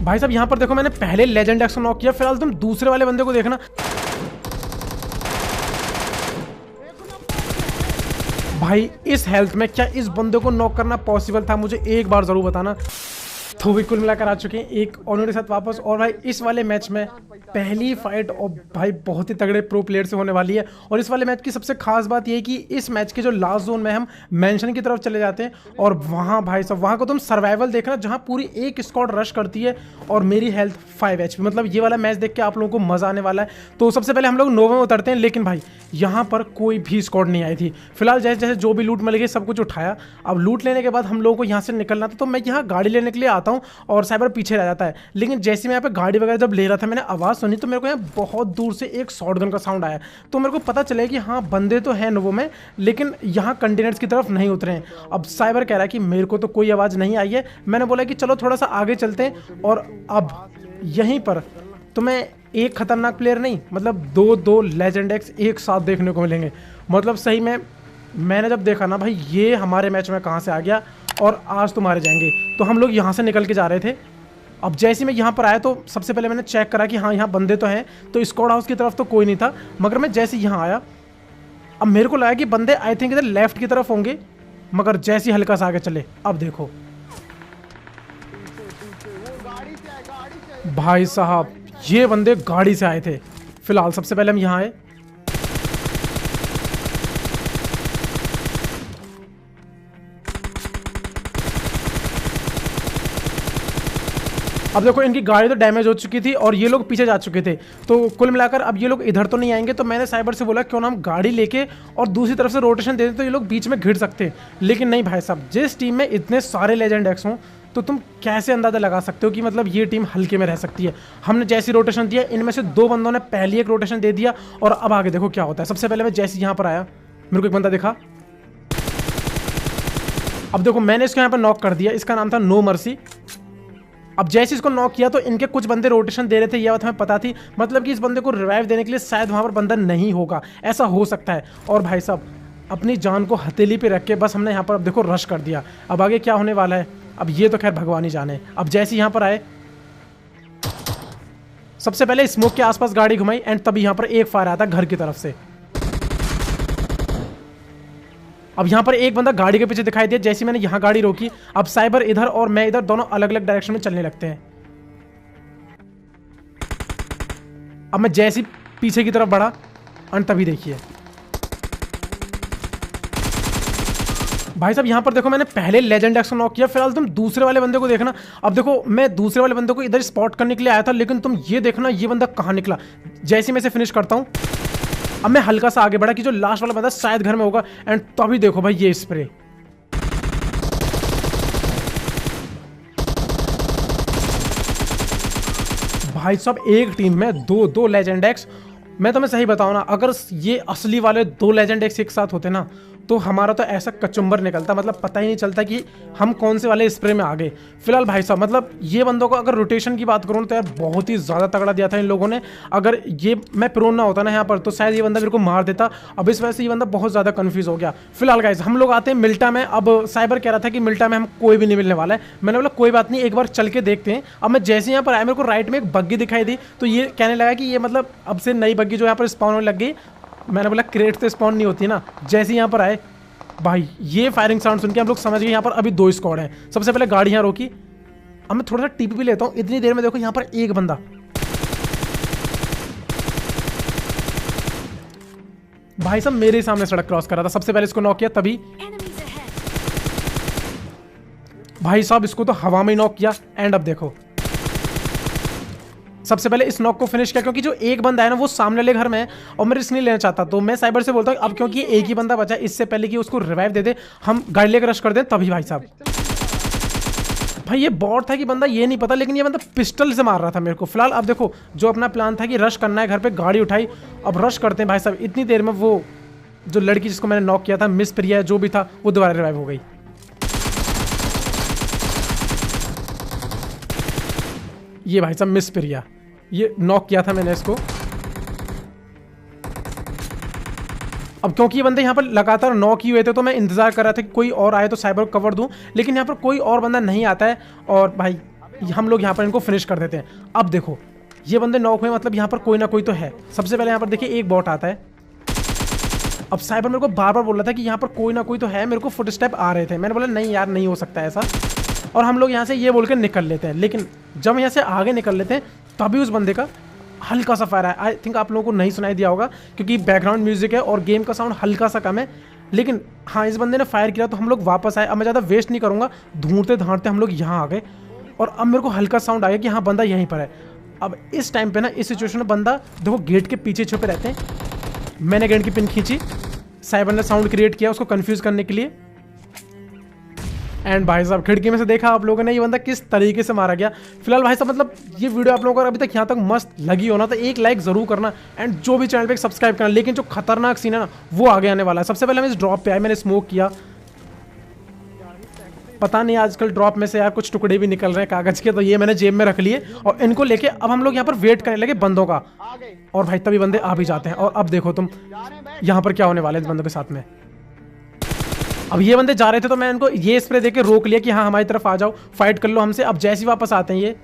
भाई साहब यहाँ पर देखो मैंने पहले लेजेंड एक्स को नॉक किया, फिलहाल तुम दूसरे वाले बंदे को देखना। भाई इस हेल्थ में क्या इस बंदे को नॉक करना पॉसिबल था? मुझे एक बार जरूर बताना। तो भी कुल मिलाकर आ चुके हैं एक ऑनर के साथ वापस। और भाई इस वाले मैच में पहली फाइट और भाई बहुत ही तगड़े प्रो प्लेयर से होने वाली है। और इस वाले मैच की सबसे खास बात ये है कि इस मैच के जो लास्ट जोन में हम मेंशन की तरफ चले जाते हैं और वहाँ भाई साहब वहाँ को तुम सर्वाइवल देखना जहाँ पूरी एक स्क्वाड रश करती है और मेरी हेल्थ 5 HP। मतलब ये वाला मैच देख के आप लोगों को मजा आने वाला है। तो सबसे पहले हम लोग नोवा में उतरते हैं, लेकिन भाई यहाँ पर कोई भी स्क्वाड नहीं आई थी। फिलहाल जैसे जैसे जो भी लूट मिल गई सब कुछ उठाया। अब लूट लेने के बाद हम लोगों को यहाँ से निकलना था, तो मैं यहाँ गाड़ी लेने के लिए आता हूँ और साइबर पीछे रह जाता है। लेकिन जैसे मैं यहाँ पे गाड़ी वगैरह जब ले रहा था मैंने आवाज़ सुनी तो मेरे को यहाँ बहुत दूर से एक शॉटगन का साउंड आया। तो मेरे को पता चला कि हाँ बंदे तो हैं नोवो में, लेकिन यहाँ कंटेनर्स की तरफ नहीं उतरे हैं। अब साइबर कह रहा है कि मेरे को तो कोई आवाज़ नहीं आई है। मैंने बोला कि चलो थोड़ा सा आगे चलते हैं। और अब यहीं पर तुम्हें एक खतरनाक प्लेयर नहीं मतलब दो लेजेंड एक्स एक साथ देखने को मिलेंगे। मतलब सही में मैंने जब देखा ना भाई ये हमारे मैच में कहाँ से आ गया और आज तो मारे जाएंगे। तो हम लोग यहाँ से निकल के जा रहे थे। अब जैसे मैं यहाँ पर आया तो सबसे पहले मैंने चेक करा कि हाँ यहाँ बंदे तो हैं। तो स्क्वाड हाउस की तरफ तो कोई नहीं था, मगर मैं जैसे यहाँ आया अब मेरे को लगा कि बंदे आई थिंक इधर लेफ्ट की तरफ होंगे, मगर जैसे हल्का सा आगे चले अब देखो भाई साहब ये बंदे गाड़ी से आए थे। फिलहाल सबसे पहले हम यहाँ आए। अब देखो इनकी गाड़ी तो डैमेज हो चुकी थी और ये लोग पीछे जा चुके थे। तो कुल मिलाकर अब ये लोग इधर तो नहीं आएंगे। तो मैंने साइबर से बोला क्यों ना हम गाड़ी लेके और दूसरी तरफ से रोटेशन दे दें तो ये लोग बीच में घिर सकते हैं। लेकिन नहीं भाई साहब, जिस टीम में इतने सारे लेजेंड एक्स हों तो तुम कैसे अंदाजा लगा सकते हो कि मतलब ये टीम हल्के में रह सकती है। हमने जैसी रोटेशन दिया इनमें से 2 बंदों ने पहली एक रोटेशन दे दिया और अब आगे देखो क्या होता है। सबसे पहले मैं जैसे यहाँ पर आया मेरे को एक बंदा दिखा। अब देखो मैंने इसको यहाँ पर नॉक कर दिया, इसका नाम था नो मर्सी। अब जैसे इसको नॉक किया तो इनके कुछ बंदे रोटेशन दे रहे थे, यह बात हमें पता थी। मतलब कि इस बंदे को रिवाइव देने के लिए शायद वहाँ पर बंदा नहीं होगा, ऐसा हो सकता है। और भाई साहब अपनी जान को हथेली पे रख के बस हमने यहाँ पर अब देखो रश कर दिया। अब आगे क्या होने वाला है अब ये तो खैर भगवान ही जाने। अब जैसे यहाँ पर आए सबसे पहले स्मोक के आसपास गाड़ी घुमाई एंड तभी यहाँ पर एक फायर आया था घर की तरफ से। अब यहाँ पर एक बंदा गाड़ी के पीछे दिखाई दिया। जैसे मैंने यहाँ गाड़ी रोकी अब साइबर इधर और मैं इधर दोनों अलग अलग डायरेक्शन में चलने लगते हैं। अब मैं जैसे पीछे की तरफ बढ़ा और तभी देखिए भाई साहब यहाँ पर देखो मैंने पहले लेजेंड एक्स को नॉक किया, फिलहाल तुम दूसरे वाले बंदे को देखना। अब देखो मैं दूसरे वाले बंदे को इधर स्पॉट करने के लिए आया था, लेकिन तुम ये देखना ये बंदा कहाँ निकला। जैसे मैं इसे फिनिश करता हूँ अब मैं हल्का सा आगे बढ़ा कि जो लास्ट वाला बंदा शायद घर में होगा एंड तभी देखो भाई ये स्प्रे। भाई साहब एक टीम में दो लेजेंड एक्स। मैं तुम्हें सही बताऊं ना, अगर ये असली वाले 2 लेजेंड एक्स एक साथ होते ना तो हमारा तो ऐसा कचुम्बर निकलता, मतलब पता ही नहीं चलता कि हम कौन से वाले स्प्रे में आ गए। फिलहाल भाई साहब मतलब ये बंदों को अगर रोटेशन की बात करूँ तो यार बहुत ही ज़्यादा तगड़ा दिया था इन लोगों ने। अगर ये मैं प्रोन ना होता ना यहाँ पर तो शायद ये बंदा मेरे को मार देता। अब इस वजह से ये बंदा बहुत ज़्यादा कन्फ्यूज़ हो गया। फिलहाल गाइस हम लोग आते हैं मिल्टा में। अब साइबर कह रहा था कि मिल्टा में हम कोई भी नहीं मिलने वाला है। मैंने बोला कोई बात नहीं एक बार चल के देखते हैं। अब मैं जैसे यहाँ पर आया मेरे को राइट में एक बग्गी दिखाई दी, तो ये कहने लगा कि ये मतलब अब से नई बग्गी जो यहाँ पर स्पॉन होने लग गई। मैंने बोला क्रेट से स्पॉन नहीं होती ना। जैसे यहाँ पर आए भाई ये फायरिंग साउंड सुन के हम लोग समझ गए यहाँ पर अभी 2 स्क्वाड हैं। सबसे पहले गाड़ी यहाँ रोकी। अब मैं थोड़ा सा टिप भी लेता हूँ। इतनी देर में देखो यहाँ पर एक बंदा भाई साहब मेरे सामने सड़क क्रॉस कर रहा था। सबसे पहले इसको नॉक किया, तभी भाई साहब इसको तो हवा में नॉक किया एंड अब देखो सबसे पहले इस नॉक को फिनिश किया, क्योंकि जो एक बंदा है ना वो सामने वाले घर में है और मैं रिस्क नहीं लेना चाहता। तो मैं साइबर से बोलता हूँ अब क्योंकि एक ही बंदा बचा, इससे पहले कि उसको रिवाइव दे दे हम गाड़ी लेकर रश कर दें। तभी भाई साहब भाई ये बॉट था कि बंदा ये नहीं पता, लेकिन ये बंदा पिस्टल से मार रहा था मेरे को। फिलहाल अब देखो जो अपना प्लान था कि रश करना है घर पे, गाड़ी उठाई अब रश करते हैं। भाई साहब इतनी देर में वो जो लड़की जिसको मैंने नॉक किया था मिस प्रिया जो भी था वो दोबारा रिवाइव हो गई। ये भाई साहब मिस प्रिया, ये नॉक किया था मैंने इसको। अब क्योंकि ये बंदे यहाँ पर लगातार नॉक ही हुए थे तो मैं इंतजार कर रहा था कि कोई और आए तो साइबर को कवर दूं, लेकिन यहाँ पर कोई और बंदा नहीं आता है। और भाई हम लोग यहाँ पर इनको फिनिश कर देते हैं। अब देखो ये बंदे नॉक हुए, मतलब यहाँ पर कोई ना कोई तो है। सबसे पहले यहाँ पर देखिए एक बॉट आता है। अब साइबर मेरे को बार बार बोल रहा था कि यहाँ पर कोई ना कोई तो है, मेरे को फुटस्टेप आ रहे थे। मैंने बोला नहीं यार नहीं हो सकता ऐसा, और हम लोग यहाँ से ये बोल के निकल लेते हैं। लेकिन जब यहाँ से आगे निकल लेते हैं तभी उस बंदे का हल्का सा फायर है। आई थिंक आप लोगों को नहीं सुनाई दिया होगा क्योंकि बैकग्राउंड म्यूजिक है और गेम का साउंड हल्का सा कम है। लेकिन हाँ, इस बंदे ने फायर किया तो हम लोग वापस आए। अब मैं ज़्यादा वेस्ट नहीं करूँगा, ढूंढते ढांढते हम लोग यहाँ आ गए और अब मेरे को हल्का साउंड आ गया कि हाँ बंदा यहीं पर है। अब इस टाइम पे ना, इस सिचुएशन में बंदा देखो गेट के पीछे छुपे रहते हैं। मैंने गेट की पिन खींची, साइबर ने साउंड क्रिएट किया उसको कंफ्यूज करने के लिए। एंड भाई साहब खिड़की में से देखा आप लोगों ने ये बंदा किस तरीके से मारा गया। फिलहाल भाई साहब मतलब ये वीडियो आप लोगों को अभी तक यहाँ तक मस्त लगी हो ना तो एक लाइक जरूर करना एंड जो भी चैनल पे सब्सक्राइब करना। लेकिन जो खतरनाक सीन है ना वो आगे आने वाला है। सबसे पहले मैं इस ड्रॉप पे आया, मैंने स्मोक किया। पता नहीं आजकल ड्रॉप में से यार कुछ टुकड़े भी निकल रहे हैं कागज के, तो ये मैंने जेब में रख लिए और इनको लेके अब हम लोग यहाँ पर वेट करने लगे बंदों का। और भाई तभी बंदे आ भी जाते हैं। और अब देखो तुम यहाँ पर क्या होने वाला है इस बंदों के साथ में। अब ये बंदे जा रहे थे तो मैं इनको ये स्प्रे देके रोक लिया कि हाँ हमारी तरफ आ जाओ, फाइट कर लो हमसे। अब जैसे ही वापस आते हैं ये,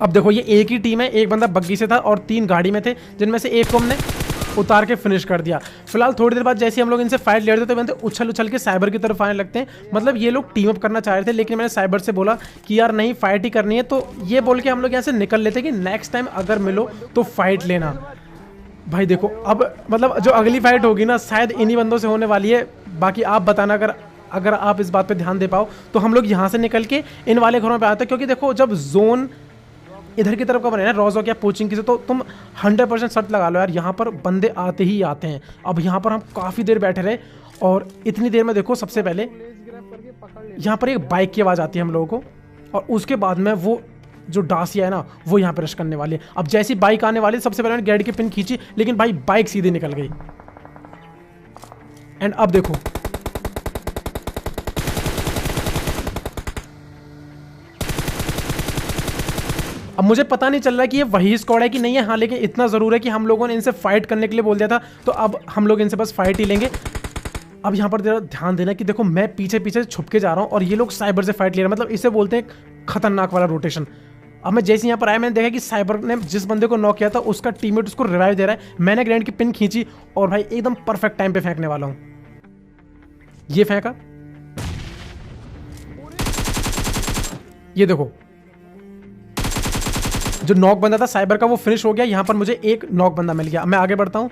अब देखो ये एक ही टीम है, एक बंदा बग्गी से था और 3 गाड़ी में थे जिनमें से एक को हमने उतार के फिनिश कर दिया। फिलहाल थोड़ी देर बाद जैसे हम लोग इनसे फाइट ले रहे थे तो बंदे उछल उछल के साइबर की तरफ आने लगते हैं। मतलब ये लोग टीम अप करना चाह रहे थे, लेकिन मैंने साइबर से बोला कि यार नहीं फाइट ही करनी है, तो ये बोल के हम लोग यहाँ से निकल लेते कि नेक्स्ट टाइम अगर मिलो तो फाइट लेना। भाई देखो अब मतलब जो अगली फाइट होगी ना शायद इन्हीं बंदों से होने वाली है। बाकी आप बताना अगर आप इस बात पर ध्यान दे पाओ तो हम लोग यहाँ से निकल के इन वाले घरों पर आते हैं। क्योंकि देखो जब जोन इधर की तरफ का बने ना रोज़ो क्या पोचिंग की से, तो तुम 100% शर्त लगा लो यार यहाँ पर बंदे आते ही आते हैं। अब यहाँ पर हम काफ़ी देर बैठे रहे और इतनी देर में देखो सबसे पहले यहाँ पर एक बाइक की आवाज़ आती है हम लोगों को, और उसके बाद में वो जो डासिया है ना वो यहाँ पर रश करने वाली है। अब जैसी बाइक आने वाली सबसे पहले मैंने गेट की पिन खींची, लेकिन भाई बाइक सीधी निकल गई। एंड अब देखो अब मुझे पता नहीं चल रहा है कि ये वही स्क्वाड है कि नहीं है। हाँ लेकिन इतना ज़रूर है कि हम लोगों ने इनसे फाइट करने के लिए बोल दिया था, तो अब हम लोग इनसे बस फाइट ही लेंगे। अब यहाँ पर ध्यान देना कि देखो मैं पीछे पीछे छुप के जा रहा हूँ और ये लोग साइबर से फाइट ले रहे हैं। मतलब इसे बोलते हैं खतरनाक वाला रोटेशन। अब मैं जैसे यहाँ पर आया मैंने देखा कि साइबर ने जिस बंदे को नॉक किया था उसका टीममेट उसको रिवाइव दे रहा है। मैंने ग्रेनेड की पिन खींची और भाई एकदम परफेक्ट टाइम पे फेंकने वाला हूँ। ये फेंका, ये देखो जो नॉक बंदा था साइबर का वो फिनिश हो गया। यहां पर मुझे एक नॉक बंदा मिल गया। मैं आगे बढ़ता हूं।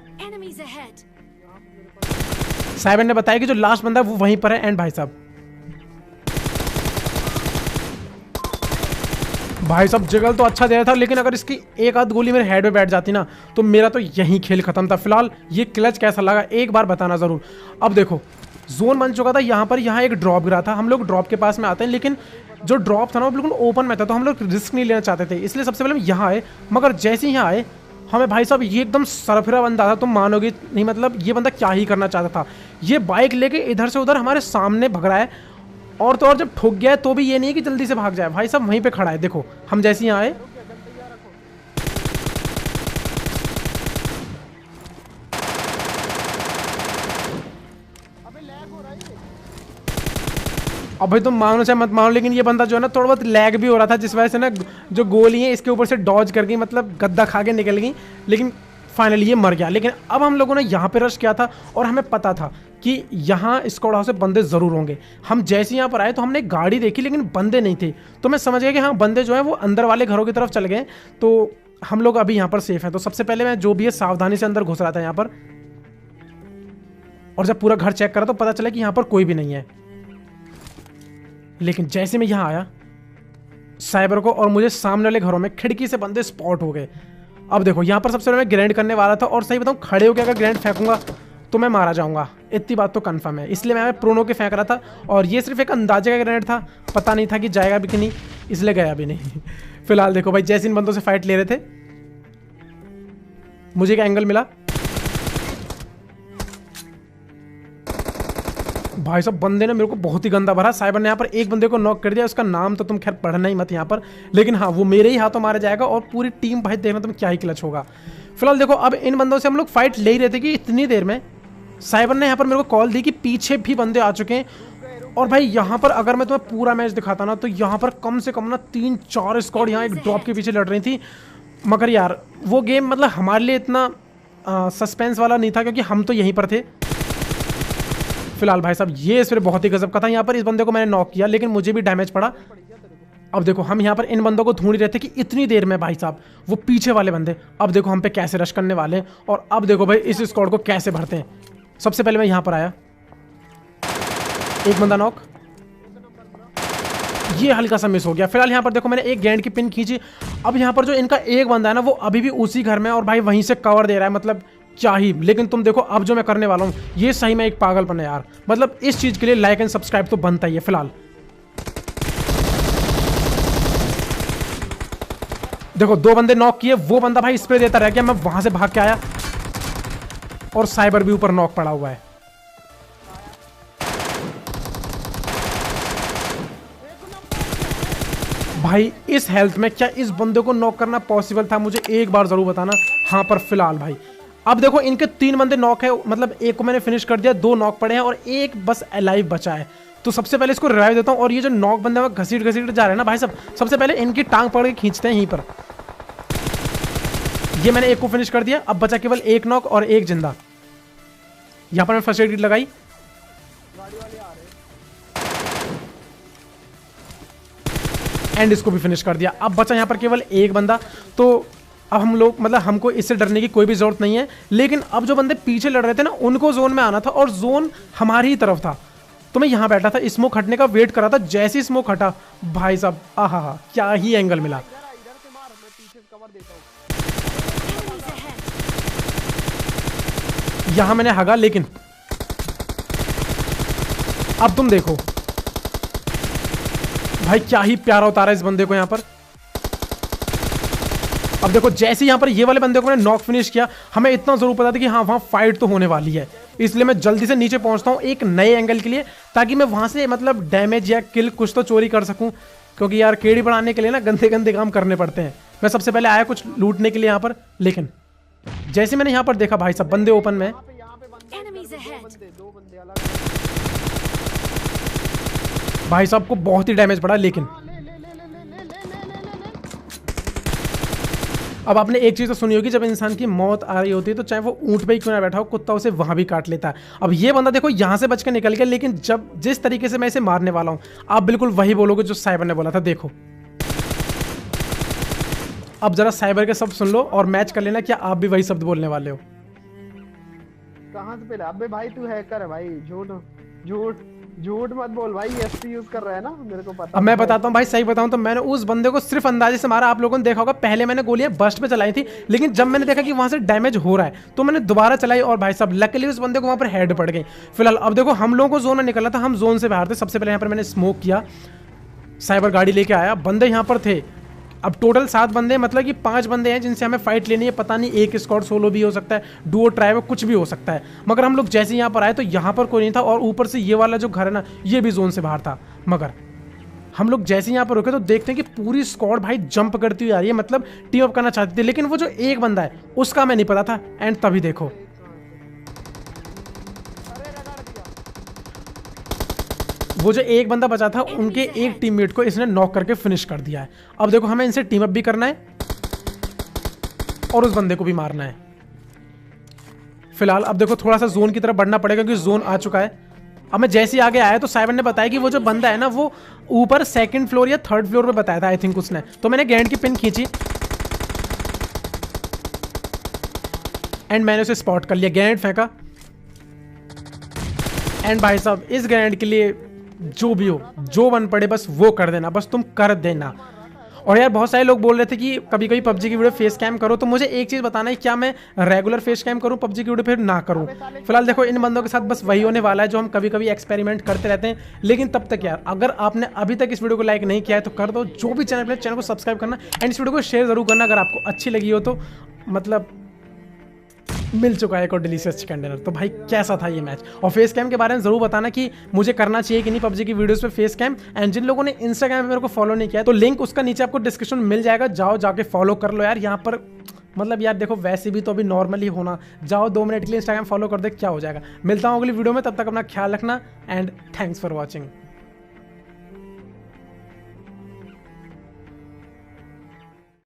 साइबर ने बताया कि जो लास्ट बंदा है वो वहीं पर है। एंड भाई साहब जगल तो अच्छा दे रहा था, लेकिन अगर इसकी एक आध गोली मेरे हेड में बैठ जाती ना तो मेरा तो यहीं खेल खत्म था। फिलहाल ये क्लच कैसा लगा एक बार बताना जरूर। अब देखो जोन बन चुका था यहाँ पर, यहाँ एक ड्रॉप गिरा था। हम लोग ड्रॉप के पास में आते हैं, लेकिन जो ड्रॉप था ना वो बिल्कुल ओपन में था, तो हम लोग रिस्क नहीं लेना चाहते थे, इसलिए सबसे पहले हम यहाँ आए। मगर जैसे ही यहाँ आए हमें भाई साहब ये एकदम सरफिरा बंदा था, तुम मानोगे नहीं। मतलब ये बंदा क्या ही करना चाहता था, ये बाइक लेके इधर से उधर हमारे सामने भग रहा है, और तो और जब ठुक गया है तो भी ये नहीं है कि जल्दी से भाग जाए। भाई साहब वहीं पे खड़ा है। देखो हम जैसे यहाँ आए अब भाई तुम मानो चाहे मत मानो, लेकिन ये बंदा जो है ना थोड़ा बहुत लैग भी हो रहा था, जिस वजह से ना जो गोली है इसके ऊपर से डॉज कर गई, मतलब गद्दा खा के निकल गई। लेकिन फाइनली ये मर गया। लेकिन अब हम लोगों ने यहाँ पे रश किया था और हमें पता था कि यहाँ स्क्वाड हाउस से बंदे ज़रूर होंगे। हम जैसे यहाँ पर आए तो हमने गाड़ी देखी लेकिन बंदे नहीं थे, तो मैं समझ गया कि हाँ बंदे जो है वो अंदर वाले घरों की तरफ चल गए, तो हम लोग अभी यहाँ पर सेफ हैं। तो सबसे पहले मैं जो भी है सावधानी से अंदर घुस रहा था यहाँ पर, और जब पूरा घर चेक करा तो पता चला कि यहाँ पर कोई भी नहीं है। लेकिन जैसे मैं यहाँ आया साइबर को और मुझे सामने वाले घरों में खिड़की से बंदे स्पॉट हो गए। अब देखो यहाँ पर सबसे पहले मैं ग्रेनेड करने वाला था, और सही बताऊँ खड़े होकर अगर ग्रेनेड फेंकूंगा तो मैं मारा जाऊंगा, इतनी बात तो कंफर्म है। इसलिए मैं प्रोनो के फेंक रहा था, और ये सिर्फ एक अंदाजे का ग्रेनेड था, पता नहीं था कि जाएगा भी कि नहीं, इसलिए गया भी नहीं। फिलहाल देखो भाई जैसे इन बंदों से फाइट ले रहे थे मुझे एक एंगल मिला। भाई साहब बंदे ने मेरे को बहुत ही गंदा भरा। साइबर ने यहाँ पर एक बंदे को नॉक कर दिया, उसका नाम तो तुम खैर पढ़ना ही मत यहाँ पर, लेकिन हाँ वो मेरे ही हाथों मारा जाएगा और पूरी टीम भाई देखना तुम क्या ही क्लच होगा। फिलहाल देखो अब इन बंदों से हम लोग फाइट ले ही रहे थे कि इतनी देर में साइबर ने यहाँ पर मेरे को कॉल दी कि पीछे भी बंदे आ चुके हैं। और भाई यहाँ पर अगर मैं तुम्हें पूरा मैच दिखाता ना तो यहाँ पर कम से कम ना 3-4 स्क्वाड यहाँ एक ड्रॉप के पीछे लड़ रही थी। मगर यार वो गेम मतलब हमारे लिए इतना सस्पेंस वाला नहीं था क्योंकि हम तो यहीं पर थे। फिलहाल भाई साहब ये फिर बहुत ही गजब का था। यहाँ पर इस बंदे को मैंने नॉक किया लेकिन मुझे भी डैमेज पड़ा। अब देखो हम यहाँ पर इन बंदों को ढूंढ रहे थे कि इतनी देर में भाई साहब वो पीछे वाले बंदे अब देखो हम पे कैसे रश करने वाले हैं। और अब देखो भाई इस स्क्वाड को कैसे भरते हैं। सबसे पहले मैं यहाँ पर आया, एक बंदा नॉक, ये हल्का सा मिस हो गया। फिलहाल यहाँ पर देखो मैंने एक ग्रेनेड की पिन खींची। अब यहाँ पर जो इनका एक बंदा है ना वो अभी भी उसी घर में और भाई वहीं से कवर दे रहा है, मतलब क्या ही। लेकिन तुम देखो अब जो मैं करने वाला हूँ ये सही में एक पागलपन है यार। मतलब इस चीज के लिए लाइक एंड सब्सक्राइब तो बनता ही है। फिलहाल देखो 2 बंदे नॉक किए, वो बंदा भाई स्प्रे देता रह गया, मैं वहां से भाग के आया और साइबर भी ऊपर नॉक पड़ा हुआ है। भाई इस हेल्थ में क्या इस बंदे को नॉक करना पॉसिबल था? मुझे एक बार जरूर बताना। हाँ पर फिलहाल भाई अब देखो इनके 3 बंदे नॉक है, मतलब एक को मैंने फिनिश कर दिया, 2 नॉक पड़े हैं और एक बस अलाइव बचा है। तो सबसे पहले इसको रिवाइव देता हूँ। और ये जो नॉक बंदे में घसीट घसीट जा रहे हैं ना भाई साहब, सबसे पहले इनकी टांग पकड़ के खींचते हैं यहीं पर। ये मैंने एक को फिनिश कर दिया, अब बचा केवल एक नॉक और एक जिंदा। यहां पर मैं फर्स्ट एड किट लगाई, एंड इसको भी फिनिश कर दिया। अब बचा यहां पर केवल एक बंदा। तो अब हम लोग मतलब हमको इससे डरने की कोई भी जरूरत नहीं है। लेकिन अब जो बंदे पीछे लड़ रहे थे ना उनको जोन में आना था और जोन हमारी ही तरफ था। तो मैं यहां बैठा था, स्मोक हटने का वेट कर रहा था। जैसे ही स्मोक हटा भाई साहब आहा क्या ही एंगल मिला। यहां मैंने हगा, लेकिन अब तुम देखो भाई क्या ही प्यारा उतारा इस बंदे को यहां पर। अब देखो जैसे यहां पर ये वाले बंदे को मैंने नॉक फिनिश किया, हमें इतना जरूर पता था कि हाँ वहां फाइट तो होने वाली है। इसलिए मैं जल्दी से नीचे पहुंचता हूं एक नए एंगल के लिए, ताकि मैं वहां से मतलब डैमेज या किल कुछ तो चोरी कर सकूं। क्योंकि यार केडी बढ़ाने के लिए ना गंदे गंदे काम करने पड़ते हैं। मैं सबसे पहले आया कुछ लूटने के लिए यहां पर, लेकिन जैसे मैंने यहां पर देखा भाई सब बंदे ओपन में, भाई साहब को बहुत ही डैमेज पड़ा। लेकिन अब आपने एक चीज तो सुनी होगी, जब इंसान की मौत आ रही होती है तो चाहे वो ऊंट पे ही क्यों ना बैठा हो, कुत्ता उसे वहां भी काट लेता है। अब ये बंदा देखो यहां से बच के निकल गया, लेकिन जब जिस तरीके से मैं इसे मारने वाला हूं आप बिल्कुल वही बोलोगे जो साइबर ने बोला था। देखो अब जरा साइबर के शब्द सुन लो और मैच कर लेना, क्या आप भी वही शब्द बोलने वाले हो? कहां से पहले? अबे भाई तू हैकर है भाई, झूठ झूठ झूठ मत बोल भाई, एसपी यूज कर रहा है ना, मेरे को पता। अब मैं बताता हूँ भाई, सही बताऊँ तो मैंने उस बंदे को सिर्फ अंदाजे से मारा। आप लोगों ने देखा होगा पहले मैंने गोलियां बस्ट पे चलाई थी, लेकिन जब मैंने देखा कि वहां से डैमेज हो रहा है तो मैंने दोबारा चलाई और भाई साहब लकीली उस बंदे को वहां पर हेड पड़ गई। फिलहाल अब देखो हम लोगों को जोन में निकलना था, हम जोन से बाहर थे। सबसे पहले यहाँ पर मैंने स्मोक किया, साइबर गाड़ी लेके आया, बंदे यहाँ पर थे। अब टोटल 7 बंदे, मतलब कि 5 बंदे हैं जिनसे हमें फाइट लेनी है। पता नहीं एक स्क्वाड सोलो भी हो सकता है, डुओ ट्राइव कुछ भी हो सकता है। मगर हम लोग जैसे यहाँ पर आए तो यहाँ पर कोई नहीं था, और ऊपर से ये वाला जो घर है ना ये भी जोन से बाहर था। मगर हम लोग जैसे यहाँ पर रुके तो देखते हैं कि पूरी स्क्वाड भाई जंप करती हुई आ रही है, मतलब टीम अप करना चाहती थी। लेकिन वो जो एक बंदा है उसका मैं नहीं पता था। एंड तभी देखो वो जो एक बंदा बचा था उनके एक टीममेट को इसने नॉक करके फिनिश कर दिया है। अब देखो हमें इनसे टीम अप भी करना है और उस बंदे को भी मारना है। फिलहाल अब देखो थोड़ा सा जोन की तरफ बढ़ना पड़ेगा क्योंकि जोन आ चुका है। अब मैं जैसे ही आगे आया तो साइबर ने बताया कि वो जो बंदा है ना वो ऊपर 2nd फ्लोर या 3rd फ्लोर पे बताया था आई थिंक उसने। तो मैंने ग्रेनेड की पिन खींची एंड मैंने उसे स्पॉट कर लिया, ग्रेनेड फेंका। एंड भाई साहब इस ग्रेनेड के लिए जो भी हो, जो बन पड़े बस वो कर देना, बस तुम कर देना। और यार बहुत सारे लोग बोल रहे थे कि कभी कभी पबजी की वीडियो फेस कैम करो, तो मुझे एक चीज़ बताना है, क्या मैं रेगुलर फेस कैम करूं पबजी की वीडियो फिर ना करूं? फिलहाल देखो इन बंदों के साथ बस वही होने वाला है जो हम कभी कभी एक्सपेरिमेंट करते रहते हैं। लेकिन तब तक यार अगर आपने अभी तक इस वीडियो को लाइक नहीं किया है तो कर दो, जो भी चैनल है चैनल को सब्सक्राइब करना एंड इस वीडियो को शेयर जरूर करना अगर आपको अच्छी लगी हो तो। मतलब मिल चुका है एक और डिलीशियस चिकन डिनर। तो भाई कैसा था ये मैच? और फेस कैम के बारे में जरूर बताना कि मुझे करना चाहिए कि नहीं पबजी की वीडियोस पे फेस कैम। एंड जिन लोगों ने इंस्टाग्राम पे मेरे को फॉलो नहीं किया तो लिंक उसका नीचे आपको डिस्क्रिप्शन में मिल जाएगा, जाओ जाके फॉलो कर लो यार। यहाँ पर मतलब यार देखो वैसे भी तो अभी नॉर्मल ही होना, जाओ 2 मिनट के लिए इंस्टाग्राम फॉलो कर दे, क्या हो जाएगा। मिलता हूँ अगली वीडियो में, तब तक अपना ख्याल रखना एंड थैंक्स फॉर वॉचिंग।